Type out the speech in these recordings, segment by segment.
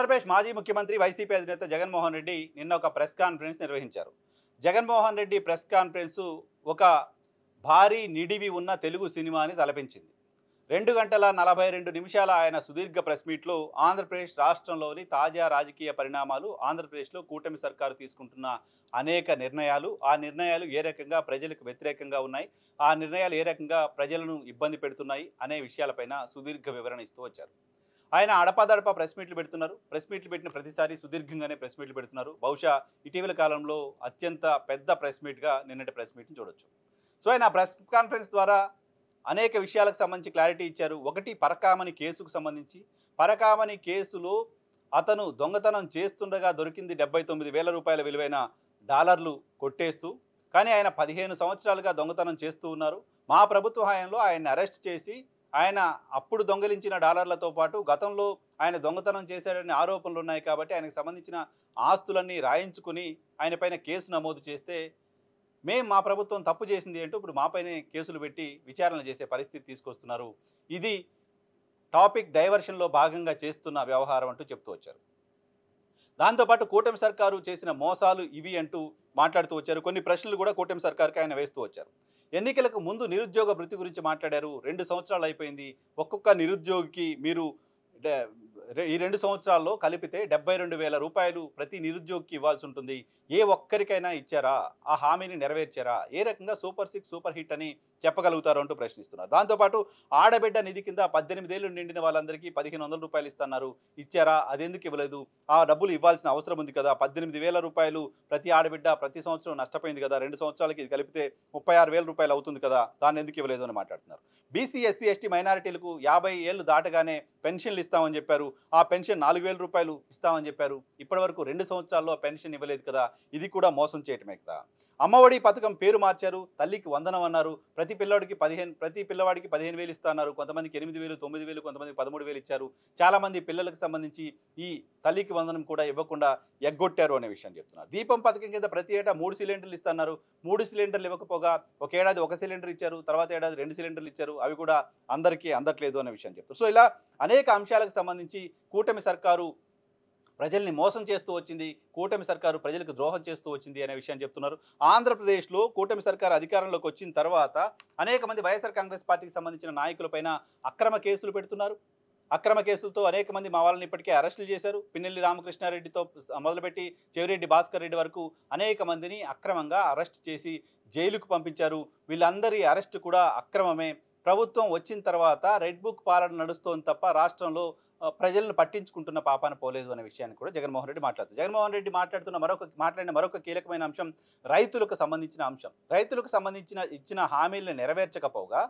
ఆంధ్రప్రదేశ్ మాజీ ముఖ్యమంత్రి వైసీపీ అధినేత జగన్మోహన్ రెడ్డి నిన్న ఒక ప్రెస్ కాన్ఫరెన్స్ నిర్వహించారు. జగన్మోహన్ రెడ్డి ప్రెస్ కాన్ఫరెన్స్ ఒక భారీ నిడివి ఉన్న తెలుగు సినిమాని తలపించింది. 2 గంటల 42 నిమిషాల ఆయన సుదీర్ఘ ప్రెస్ మీట్లో ఆంధ్రప్రదేశ్ రాష్ట్రంలోని తాజా రాజకీయ పరిణామాలు, ఆంధ్రప్రదేశ్లో కూటమి సర్కారు తీసుకుంటున్న అనేక నిర్ణయాలు, ఆ నిర్ణయాలు ఏ రకంగా ప్రజలకు వ్యతిరేకంగా ఉన్నాయి, ఆ నిర్ణయాలు ఏ రకంగా ప్రజలను ఇబ్బంది పెడుతున్నాయి అనే విషయాలపైన సుదీర్ఘ వివరణ ఇస్తూ వచ్చారు. ఆయన అడపాదడపా ప్రెస్ మీట్లు పెడుతున్నారు. ప్రెస్ మీట్లు పెట్టిన ప్రతిసారి సుదీర్ఘంగానే ప్రెస్ మీట్లు పెడుతున్నారు. బహుశా ఇటీవల కాలంలో అత్యంత పెద్ద ప్రెస్ మీట్గా నిన్నటి ప్రెస్ మీట్ని చూడొచ్చు. సో ఆయన ప్రెస్ కాన్ఫరెన్స్ ద్వారా అనేక విషయాలకు సంబంధించి క్లారిటీ ఇచ్చారు. ఒకటి, పరకామణి కేసుకు సంబంధించి. పరకామణి కేసులో అతను దొంగతనం చేస్తుండగా దొరికింది 79,000 రూపాయల విలువైన డాలర్లు కొట్టేస్తూ, కానీ ఆయన 15 సంవత్సరాలుగా దొంగతనం చేస్తూ ఉన్నారు. మా ప్రభుత్వ హయాంలో ఆయన్ని అరెస్ట్ చేసి ఆయన అప్పుడు దొంగలించిన డాలర్లతో పాటు గతంలో ఆయన దొంగతనం చేశాడనే ఆరోపణలు ఉన్నాయి కాబట్టి ఆయనకు సంబంధించిన ఆస్తులన్నీ రాయించుకుని ఆయన పైన కేసు నమోదు చేస్తే, మా ప్రభుత్వం తప్పు చేసింది అంటూ ఇప్పుడు మాపైనే కేసులు పెట్టి విచారణ చేసే పరిస్థితి తీసుకొస్తున్నారు. ఇది టాపిక్ డైవర్షన్లో భాగంగా చేస్తున్న వ్యవహారం అంటూ చెప్తూ వచ్చారు. దాంతోపాటు కూటమి సర్కారు చేసిన మోసాలు ఇవి అంటూ మాట్లాడుతూ వచ్చారు. కొన్ని ప్రశ్నలు కూడా కూటమి సర్కారుకి ఆయన వేస్తూ వచ్చారు. ఎన్నికలకు ముందు నిరుద్యోగ భృతి గురించి మాట్లాడారు. 2 సంవత్సరాలు అయిపోయింది. ఒక్కొక్క నిరుద్యోగికి మీరు ఈ 2 సంవత్సరాల్లో కలిపితే 72,000 రూపాయలు ప్రతి నిరుద్యోగికి ఇవ్వాల్సి ఉంటుంది. ఏ ఒక్కరికైనా ఇచ్చారా? ఆ హామీని నెరవేర్చారా? ఏ రకంగా సూపర్ 6 సూపర్ హిట్ అని చెప్పగలుగుతారు అంటూ ప్రశ్నిస్తున్నారు. దాంతోపాటు ఆడబిడ్డ నిధి కింద 18 ఏళ్ళు నిండిన వాళ్ళందరికీ 1,500 రూపాయలు ఇస్తున్నారు. ఇచ్చారా? అదెందుకు ఇవ్వలేదు? ఆ డబ్బులు ఇవ్వాల్సిన అవసరం ఉంది కదా. 18,000 రూపాయలు ప్రతి ఆడబిడ్డ ప్రతి సంవత్సరం నష్టపోయింది కదా. 2 సంవత్సరాలకి ఇది కలిపితే 36,000 రూపాయలు అవుతుంది కదా. దాన్ని ఎందుకు ఇవ్వలేదు అని మాట్లాడుతున్నారు. బీసీ, ఎస్సీ, ఎస్టీ మైనారిటీలకు 50 ఏళ్ళు దాటగానే పెన్షన్లు ఇస్తామని చెప్పారు. ఆ పెన్షన్ 4,000 రూపాయలు ఇస్తామని చెప్పారు. ఇప్పటివరకు 2 సంవత్సరాల్లో పెన్షన్ ఇవ్వలేదు కదా. ఇది కూడా మోసం చేయటమే కదా. అమ్మఒడి పథకం పేరు మార్చారు. తల్లికి వందనం అన్నారు. ప్రతి పిల్లవాడికి 15,000 ఇస్తా అన్నారు. కొంతమందికి 8,000, 9,000, కొంతమందికి 13,000 ఇచ్చారు. చాలామంది పిల్లలకు సంబంధించి ఈ తల్లికి వందనం కూడా ఇవ్వకుండా ఎగ్గొట్టారు అనే విషయం చెప్తున్నారు. దీపం పథకం కింద ప్రతి ఏటా 3 సిలిండర్లు ఇస్తున్నారు. 3 సిలిండర్లు ఇవ్వకపోగా ఒక ఏడాది 1 సిలిండర్ ఇచ్చారు. తర్వాత ఏడాది 2 సిలిండర్లు ఇచ్చారు. అవి కూడా అందరికీ అందట్లేదు అనే విషయం చెప్తారు. సో ఇలా అనేక అంశాలకు సంబంధించి కూటమి సర్కారు ప్రజల్ని మోసం చేస్తూ వచ్చింది. కూటమి సర్కారు ప్రజలకు ద్రోహం చేస్తూ వచ్చింది అనే విషయాన్ని చెప్తున్నారు. ఆంధ్రప్రదేశ్లో కూటమి సర్కారు అధికారంలోకి వచ్చిన తర్వాత అనేక మంది వైఎస్ఆర్ కాంగ్రెస్ పార్టీకి సంబంధించిన నాయకులపైన అక్రమ కేసులు పెడుతున్నారు. అక్రమ కేసులతో అనేక మంది మా వాళ్ళని ఇప్పటికే అరెస్టులు చేశారు. పిన్నెల్లి రామకృష్ణారెడ్డితో మొదలుపెట్టి చెవిరెడ్డి భాస్కర్ రెడ్డి వరకు అనేక మందిని అక్రమంగా అరెస్ట్ చేసి జైలుకు పంపించారు. వీళ్ళందరి అరెస్ట్ కూడా అక్రమమే. ప్రభుత్వం వచ్చిన తర్వాత రెడ్ బుక్ పాలన నడుస్తోంది తప్ప రాష్ట్రంలో ప్రజలను పట్టించుకుంటున్న పాపాన పోలేదు అనే విషయాన్ని కూడా జగన్మోహన్ రెడ్డి మాట్లాడుతారు. జగన్మోహన్ రెడ్డి మాట్లాడిన మరొక కీలకమైన అంశం రైతులకు సంబంధించిన అంశం. రైతులకు ఇచ్చిన హామీలను నెరవేర్చకపోగా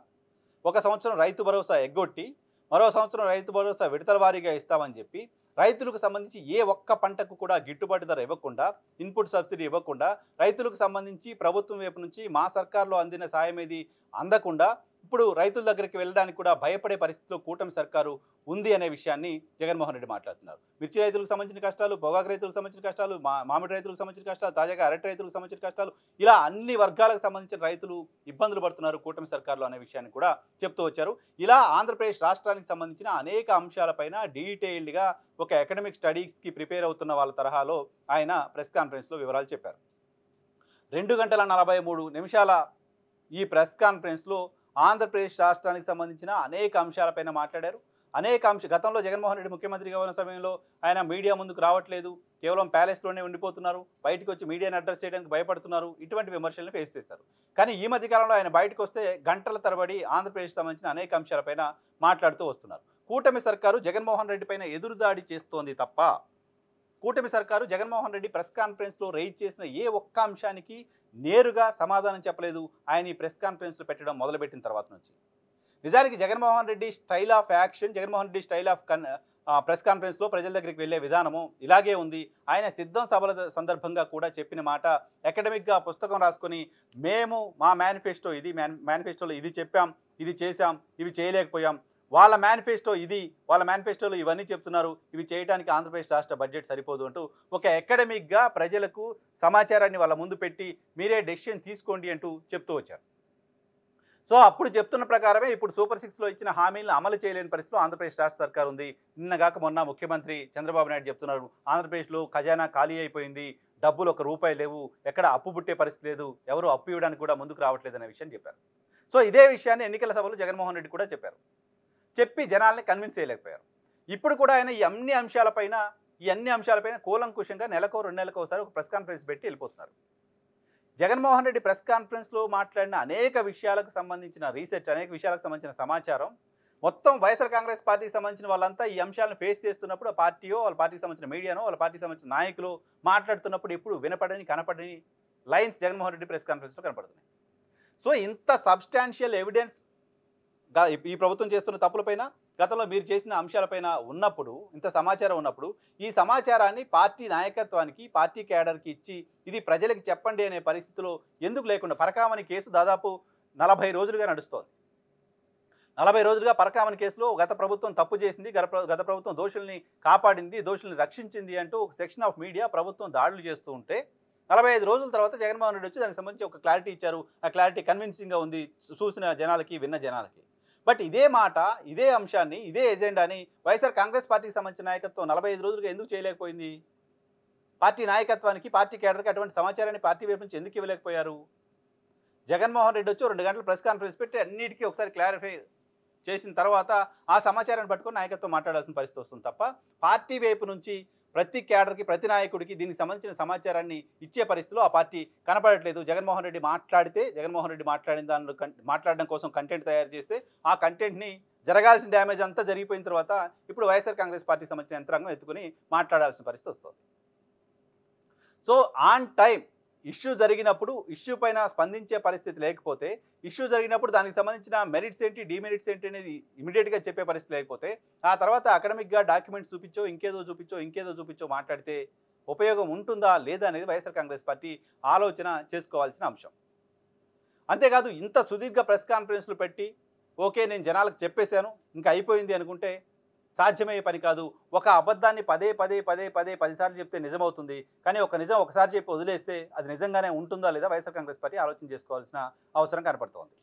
ఒక సంవత్సరం రైతు భరోసా ఎగ్గొట్టి మరో సంవత్సరం రైతు భరోసా విడతల వారీగా ఇస్తామని చెప్పి రైతులకు సంబంధించి ఏ ఒక్క పంటకు కూడా గిట్టుబాటు ధర ఇవ్వకుండా, ఇన్పుట్ సబ్సిడీ ఇవ్వకుండా, రైతులకు సంబంధించి ప్రభుత్వం వైపు నుంచి మా సర్కారులో అందిన సాయం ఏది అందకుండా ఇప్పుడు రైతుల దగ్గరికి వెళ్ళడానికి కూడా భయపడే పరిస్థితిలో కూటమి సర్కారు ఉంది అనే విషయాన్ని జగన్మోహన్ రెడ్డి మాట్లాడుతున్నారు. మిర్చి రైతులకు సంబంధించిన కష్టాలు, పొగాకు రైతులకు సంబంధించిన కష్టాలు, మామిడి రైతులకు సంబంధించిన కష్టాలు, తాజాగా అరటి రైతులకు సంబంధించిన కష్టాలు, ఇలా అన్ని వర్గాలకు సంబంధించిన రైతులు ఇబ్బందులు పడుతున్నారు కూటమి సర్కారులో అనే విషయాన్ని కూడా చెప్తూ వచ్చారు. ఇలా ఆంధ్రప్రదేశ్ రాష్ట్రానికి సంబంధించిన అనేక అంశాలపైన డీటెయిల్డ్గా ఒక అకాడమిక్ స్టడీస్కి ప్రిపేర్ అవుతున్న వాళ్ళ తరహాలో ఆయన ప్రెస్ కాన్ఫరెన్స్లో వివరాలు చెప్పారు. 2 గంటల 43 నిమిషాల ఈ ప్రెస్ కాన్ఫరెన్స్లో ఆంధ్రప్రదేశ్ రాష్ట్రానికి సంబంధించిన అనేక అంశాలపైన మాట్లాడారు. గతంలో జగన్మోహన్ రెడ్డి ముఖ్యమంత్రిగా ఉన్న సమయంలో ఆయన మీడియా ముందుకు రావట్లేదు, కేవలం ప్యాలెస్లోనే ఉండిపోతున్నారు, బయటకు వచ్చి మీడియాని అడ్రస్ చేయడానికి భయపడుతున్నారు, ఇటువంటి విమర్శలను ఫేస్ చేశారు. కానీ ఈ మధ్యకాలంలో ఆయన బయటకు వస్తే గంటల తరబడి ఆంధ్రప్రదేశ్ సంబంధించిన అనేక అంశాలపైన మాట్లాడుతూ వస్తున్నారు. కూటమి సర్కారు జగన్మోహన్ రెడ్డి పైన ఎదురుదాడి చేస్తోంది తప్ప కూటమి సర్కారు జగన్మోహన్ రెడ్డి ప్రెస్ కాన్ఫరెన్స్లో రైజ్ చేసిన ఏ ఒక్క అంశానికి నేరుగా సమాధానం చెప్పలేదు ఆయన ఈ ప్రెస్ కాన్ఫరెన్స్లో పెట్టడం మొదలుపెట్టిన తర్వాత నుంచి. నిజానికి Jaganmohan Reddy style of action, Jaganmohan Reddy style of press కాన్ఫరెన్స్లో ప్రజల దగ్గరికి వెళ్ళే విధానము ఇలాగే ఉంది. ఆయన సిద్ధం సభల సందర్భంగా కూడా చెప్పిన మాట అకాడమిక్గా పుస్తకం రాసుకొని మేము మా మేనిఫెస్టో ఇది, మేనిఫెస్టోలో ఇది చెప్పాం, ఇది చేశాం, ఇవి చేయలేకపోయాం, వాళ్ళ మేనిఫెస్టోలో ఇవన్నీ చెప్తున్నారు, ఇవి చేయడానికి ఆంధ్రప్రదేశ్ రాష్ట్ర బడ్జెట్ సరిపోదు అంటూ ఒక అకాడమిక్గా ప్రజలకు సమాచారాన్ని వాళ్ళ ముందు పెట్టి మీరే డెసిషన్ తీసుకోండి అంటూ చెప్తూ వచ్చారు. సో అప్పుడు చెప్తున్న ప్రకారమే ఇప్పుడు సూపర్ 6లో ఇచ్చిన హామీలను అమలు చేయలేని పరిస్థితిలో ఆంధ్రప్రదేశ్ రాష్ట్ర సర్కార్ ఉంది. నిన్నగాక మొన్న ముఖ్యమంత్రి చంద్రబాబు నాయుడు చెప్తున్నారు, ఆంధ్రప్రదేశ్లో ఖజానా ఖాళీ అయిపోయింది, డబ్బులు ఒక రూపాయి లేవు, ఎక్కడ అప్పు పుట్టే పరిస్థితి లేదు, ఎవరు అప్పు ఇవ్వడానికి కూడా ముందుకు రావట్లేదనే విషయం చెప్పారు. సో ఇదే విషయాన్ని ఎన్నికల సభలో జగన్మోహన్ రెడ్డి కూడా చెప్పారు. చెప్పి జనాల్ని కన్విన్స్ చేయలేకపోయారు. ఇప్పుడు కూడా ఆయన ఈ అన్ని అంశాలపైన కూలంకుషంగా నెలకో 2 నెలలకోసారి ఒక ప్రెస్ కాన్ఫరెన్స్ పెట్టి వెళ్ళిపోతున్నారు. జగన్మోహన్ రెడ్డి ప్రెస్ కాన్ఫరెన్స్లో మాట్లాడిన అనేక విషయాలకు సంబంధించిన రీసెర్చ్, అనేక విషయాలకు సంబంధించిన సమాచారం మొత్తం వైఎస్ఆర్ కాంగ్రెస్ పార్టీకి సంబంధించిన వాళ్ళంతా ఈ అంశాలను ఫేస్ చేస్తున్నప్పుడు ఆ పార్టీయో, వాళ్ళ పార్టీకి సంబంధించిన మీడియానో, వాళ్ళ పార్టీకి సంబంధించిన నాయకులు మాట్లాడుతున్నప్పుడు ఎప్పుడు వినపడని కనపడని లైన్స్ జగన్మోహన్ రెడ్డి ప్రెస్ కాన్ఫరెన్స్లో కనపడుతున్నాయి. సో ఇంత సబ్స్టాన్షియల్ ఎవిడెన్స్ ఈ ప్రభుత్వం చేస్తున్న తప్పులపైన, గతంలో మీరు చేసిన అంశాలపైన ఉన్నప్పుడు, ఇంత సమాచారం ఉన్నప్పుడు, ఈ సమాచారాన్ని పార్టీ నాయకత్వానికి, పార్టీ క్యాడర్కి ఇచ్చి ఇది ప్రజలకు చెప్పండి అనే పరిస్థితిలో ఎందుకు లేకుండా పరకామణి కేసు దాదాపు 40 రోజులుగా నడుస్తోంది. 40 రోజులుగా పరకామణి కేసులో గత ప్రభుత్వం తప్పు చేసింది, గత ప్రభుత్వం దోషుల్ని కాపాడింది, దోషుల్ని రక్షించింది అంటూ ఒక సెక్షన్ ఆఫ్ మీడియా ప్రభుత్వం దాడులు చేస్తూ ఉంటే 45 రోజుల తర్వాత జగన్మోహన్ రెడ్డి వచ్చి దానికి సంబంధించి ఒక క్లారిటీ ఇచ్చారు. ఆ క్లారిటీ కన్విన్సింగ్గా ఉంది చూసిన జనాలకి, విన్న జనాలకి. బట్ ఇదే మాట, ఇదే అంశాన్ని, ఇదే ఎజెండాని వైఎస్ఆర్ కాంగ్రెస్ పార్టీకి సంబంధించిన నాయకత్వం 45 రోజులుగా ఎందుకు చేయలేకపోయింది? పార్టీ నాయకత్వానికి, పార్టీ కేడర్కి అటువంటి సమాచారాన్ని పార్టీ వైపు నుంచి ఎందుకు ఇవ్వలేకపోయారు? జగన్మోహన్ రెడ్డి వచ్చి 2 గంటలు ప్రెస్ కాన్ఫరెన్స్ పెట్టి అన్నిటికీ ఒకసారి క్లారిఫై చేసిన తర్వాత ఆ సమాచారాన్ని పట్టుకొని నాయకత్వం మాట్లాడాల్సిన పరిస్థితి వస్తుంది తప్ప పార్టీ వైపు నుంచి ప్రతి క్యాడర్కి, ప్రతి నాయకుడికి దీనికి సంబంధించిన సమాచారాన్ని ఇచ్చే పరిస్థితిలో ఆ పార్టీ కనపడట్లేదు. జగన్మోహన్ రెడ్డి మాట్లాడితే, జగన్మోహన్ రెడ్డి మాట్లాడిన దానిలో మాట్లాడడం కోసం కంటెంట్ తయారు చేస్తే ఆ కంటెంట్ని జరగాల్సిన డ్యామేజ్ అంతా జరిగిపోయిన తర్వాత ఇప్పుడు వైఎస్ఆర్ కాంగ్రెస్ పార్టీకి సంబంధించిన యంత్రాంగం ఎత్తుకుని మాట్లాడాల్సిన పరిస్థితి వస్తుంది. సో ఆన్ టైం ఇష్యూ జరిగినప్పుడు ఇష్యూ పైన స్పందించే పరిస్థితి లేకపోతే, ఇష్యూ జరిగినప్పుడు దానికి సంబంధించిన మెరిట్స్ ఏంటి, డిమెరిట్స్ ఏంటి అనేది ఇమీడియట్గా చెప్పే పరిస్థితి లేకపోతే, ఆ తర్వాత అకాడమిక్గా డాక్యుమెంట్స్ చూపించో, ఇంకేదో చూపించో మాట్లాడితే ఉపయోగం ఉంటుందా లేదా అనేది వైఎస్ఆర్ కాంగ్రెస్ పార్టీ ఆలోచన చేసుకోవాల్సిన అంశం. అంతేకాదు ఇంత సుదీర్ఘ ప్రెస్ కాన్ఫరెన్స్లు పెట్టి ఓకే నేను జనాలకు చెప్పేశాను ఇంకా అయిపోయింది అనుకుంటే సాధ్యమయ్యే పని కాదు. ఒక అబద్ధాన్ని పదే 10 సార్లు చెప్తే నిజమవుతుంది. కానీ ఒక నిజం ఒకసారి చెప్పి వదిలేస్తే అది నిజంగానే ఉంటుందా లేదా వైఎస్ఆర్ కాంగ్రెస్ పార్టీ ఆలోచన చేసుకోవాల్సిన అవసరం కనపడుతోంది.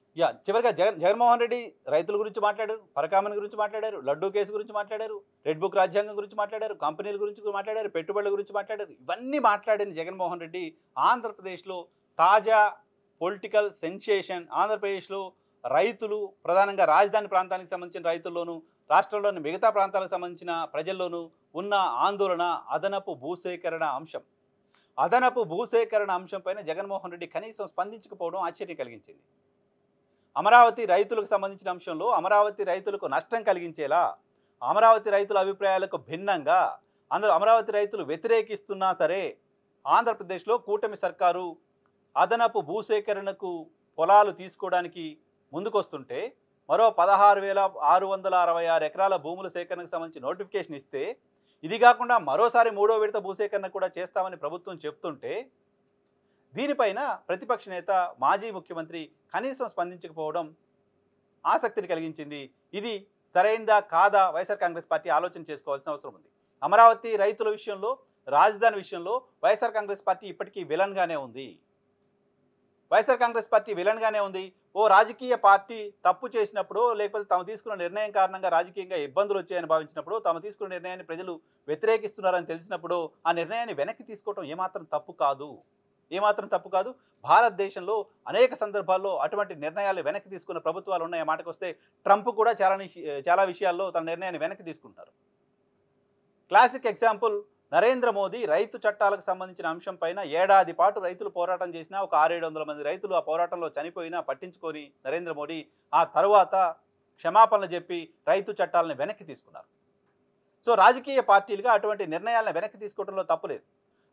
చివరిగా జగన్మోహన్ రెడ్డి రైతుల గురించి మాట్లాడారు, పరకామణి గురించి మాట్లాడారు, లడ్డూ కేసు గురించి మాట్లాడారు, రెడ్ బుక్ రాజ్యాంగం గురించి మాట్లాడారు, కంపెనీల గురించి మాట్లాడారు, పెట్టుబడుల గురించి మాట్లాడారు. ఇవన్నీ మాట్లాడిన జగన్మోహన్ రెడ్డి ఆంధ్రప్రదేశ్లో తాజా పొలిటికల్ సెన్సేషన్, ఆంధ్రప్రదేశ్లో రైతులు, ప్రధానంగా రాజధాని ప్రాంతానికి సంబంధించిన రైతుల్లోనూ, రాష్ట్రంలోని మిగతా ప్రాంతాలకు సంబంధించిన ప్రజల్లోనూ ఉన్న ఆందోళన అదనపు భూసేకరణ అంశం. అదనపు భూసేకరణ అంశం పైన జగన్మోహన్ రెడ్డి కనీసం స్పందించకపోవడం ఆశ్చర్యం కలిగించింది. అమరావతి రైతులకు సంబంధించిన అంశంలో అమరావతి రైతులకు నష్టం కలిగించేలా, అమరావతి రైతుల అభిప్రాయాలకు భిన్నంగా అమరావతి రైతులు వ్యతిరేకిస్తున్నా సరే ఆంధ్రప్రదేశ్లో కూటమి సర్కారు అదనపు భూసేకరణకు పొలాలు తీసుకోవడానికి ముందుకొస్తుంటే మరో 16,666 ఎకరాల భూముల సేకరణకు సంబంధించి నోటిఫికేషన్ ఇస్తే, ఇది కాకుండా మరోసారి 3వ విడత భూసేకరణ కూడా చేస్తామని ప్రభుత్వం చెప్తుంటే దీనిపైన ప్రతిపక్ష నేత, మాజీ ముఖ్యమంత్రి కనీసం స్పందించకపోవడం ఆసక్తిని కలిగించింది. ఇది సరైనదా కాదా వైఎస్ఆర్ కాంగ్రెస్ పార్టీ ఆలోచన చేసుకోవాల్సిన అవసరం ఉంది. అమరావతి రైతుల విషయంలో, రాజధాని విషయంలో వైఎస్ఆర్ కాంగ్రెస్ పార్టీ ఇప్పటికీ విలన్గానే ఉంది. వైఎస్ఆర్ కాంగ్రెస్ పార్టీ విలన్గానే ఉంది. ఓ రాజకీయ పార్టీ తప్పు చేసినప్పుడు, లేకపోతే తాము తీసుకున్న నిర్ణయం కారణంగా రాజకీయంగా ఇబ్బందులు వచ్చాయని భావించినప్పుడు, తాము తీసుకున్న నిర్ణయాన్ని ప్రజలు వ్యతిరేకిస్తున్నారని తెలిసినప్పుడు ఆ నిర్ణయాన్ని వెనక్కి తీసుకోవడం ఏమాత్రం తప్పు కాదు. భారతదేశంలో అనేక సందర్భాల్లో అటువంటి నిర్ణయాలు వెనక్కి తీసుకున్న ప్రభుత్వాలు ఉన్నాయి. మాటకు వస్తే ట్రంప్ కూడా చాలా విషయాల్లో తన నిర్ణయాన్ని వెనక్కి తీసుకుంటారు. క్లాసిక్ ఎగ్జాంపుల్ నరేంద్ర మోదీ రైతు చట్టాలకు సంబంధించిన అంశం పైన ఏడాది పాటు రైతులు పోరాటం చేసినా, ఒక 600-700 మంది రైతులు ఆ పోరాటంలో చనిపోయినా పట్టించుకొని నరేంద్ర మోదీ ఆ తరువాత క్షమాపణలు చెప్పి రైతు చట్టాలను వెనక్కి తీసుకున్నారు. సో రాజకీయ పార్టీలుగా అటువంటి నిర్ణయాలను వెనక్కి తీసుకోవడంలో తప్పులేదు.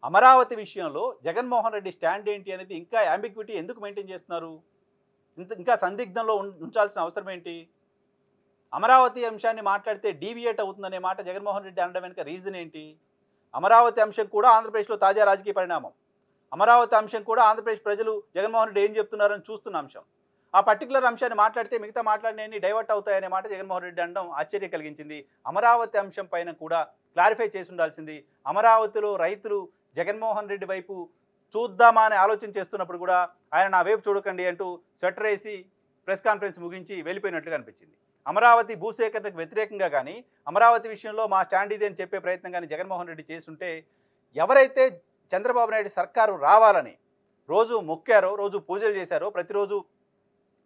అమరావతి విషయంలో జగన్మోహన్ రెడ్డి స్టాండ్ ఏంటి అనేది ఇంకా యాంబిగ్విటీ ఎందుకు మెయింటైన్ చేస్తున్నారు? ఇంకా సందిగ్ధంలో ఉంచాల్సిన అవసరం ఏంటి? అమరావతి అంశాన్ని మాట్లాడితే డీవియేట్ అవుతుందనే మాట జగన్మోహన్ రెడ్డి అనడం వెనుక రీజన్ ఏంటి? అమరావతి అంశం కూడా ఆంధ్రప్రదేశ్లో తాజా రాజకీయ పరిణామం. అమరావతి అంశం కూడా ఆంధ్రప్రదేశ్ ప్రజలు జగన్మోహన్ రెడ్డి ఏం చెప్తున్నారని చూస్తున్న అంశం. ఆ పర్టికులర్ అంశాన్ని మాట్లాడితే మిగతా మాట్లాడినవి డైవర్ట్ అవుతాయనే మాట జగన్మోహన్ రెడ్డి అనడం ఆశ్చర్యం కలిగించింది. అమరావతి అంశం పైన కూడా క్లారిఫై చేసి ఉండాల్సింది. అమరావతిలో రైతులు జగన్మోహన్ రెడ్డి వైపు చూద్దామా అని ఆలోచన చేస్తున్నప్పుడు కూడా ఆయన నా వైపు చూడకండి అంటూ స్వెటర్ వేసి ప్రెస్ కాన్ఫరెన్స్ ముగించి వెళ్ళిపోయినట్లుగా అనిపించింది. అమరావతి భూసేకరణకు వ్యతిరేకంగా కానీ, అమరావతి విషయంలో మా స్టాండ్ ఇది అని చెప్పే ప్రయత్నం కానీ జగన్మోహన్ రెడ్డి చేసుంటే, ఎవరైతే చంద్రబాబు నాయుడు సర్కారు రావాలని రోజు మొక్కారో, రోజు పూజలు చేశారో, ప్రతిరోజు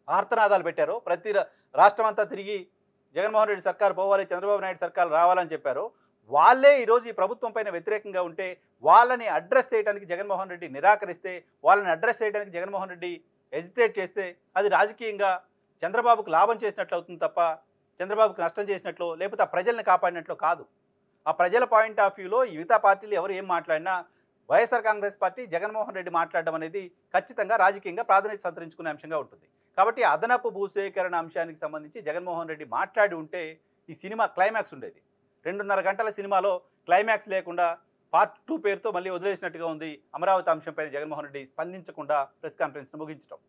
ఆర్తనాదాలు పెట్టారో, రాష్ట్రమంతా తిరిగి జగన్మోహన్ రెడ్డి సర్కారు పోవాలి, చంద్రబాబు నాయుడు సర్కారు రావాలని చెప్పారో, వాళ్ళే ఈరోజు ఈ ప్రభుత్వం పైన వ్యతిరేకంగా ఉంటే, వాళ్ళని అడ్రస్ చేయడానికి జగన్మోహన్ రెడ్డి నిరాకరిస్తే, వాళ్ళని అడ్రస్ చేయడానికి జగన్మోహన్ రెడ్డి హెజిటేట్ చేస్తే, అది రాజకీయంగా చంద్రబాబుకు లాభం చేసినట్లు అవుతుంది తప్ప చంద్రబాబుకు నష్టం చేసినట్లు, లేకపోతే ఆ ప్రజల్ని కాపాడినట్లు కాదు. ఆ ప్రజల పాయింట్ ఆఫ్ వ్యూలో మిగతా పార్టీలు ఎవరు ఏం మాట్లాడినా వైఎస్ఆర్ కాంగ్రెస్ పార్టీ జగన్మోహన్ రెడ్డి మాట్లాడడం అనేది ఖచ్చితంగా రాజకీయంగా ప్రాధాన్యత సంతరించుకునే అంశంగా ఉంటుంది. కాబట్టి అదనపు భూసేకరణ అంశానికి సంబంధించి జగన్మోహన్ రెడ్డి మాట్లాడి ఉంటే ఈ సినిమా క్లైమాక్స్ ఉండేది. 2.5 గంటల సినిమాలో క్లైమాక్స్ లేకుండా పార్ట్ 2 పేరుతో మళ్ళీ వదిలేసినట్టుగా ఉంది అమరావతి అంశంపై జగన్మోహన్ రెడ్డి స్పందించకుండా ప్రెస్ కాన్ఫరెన్స్ ముగించడం.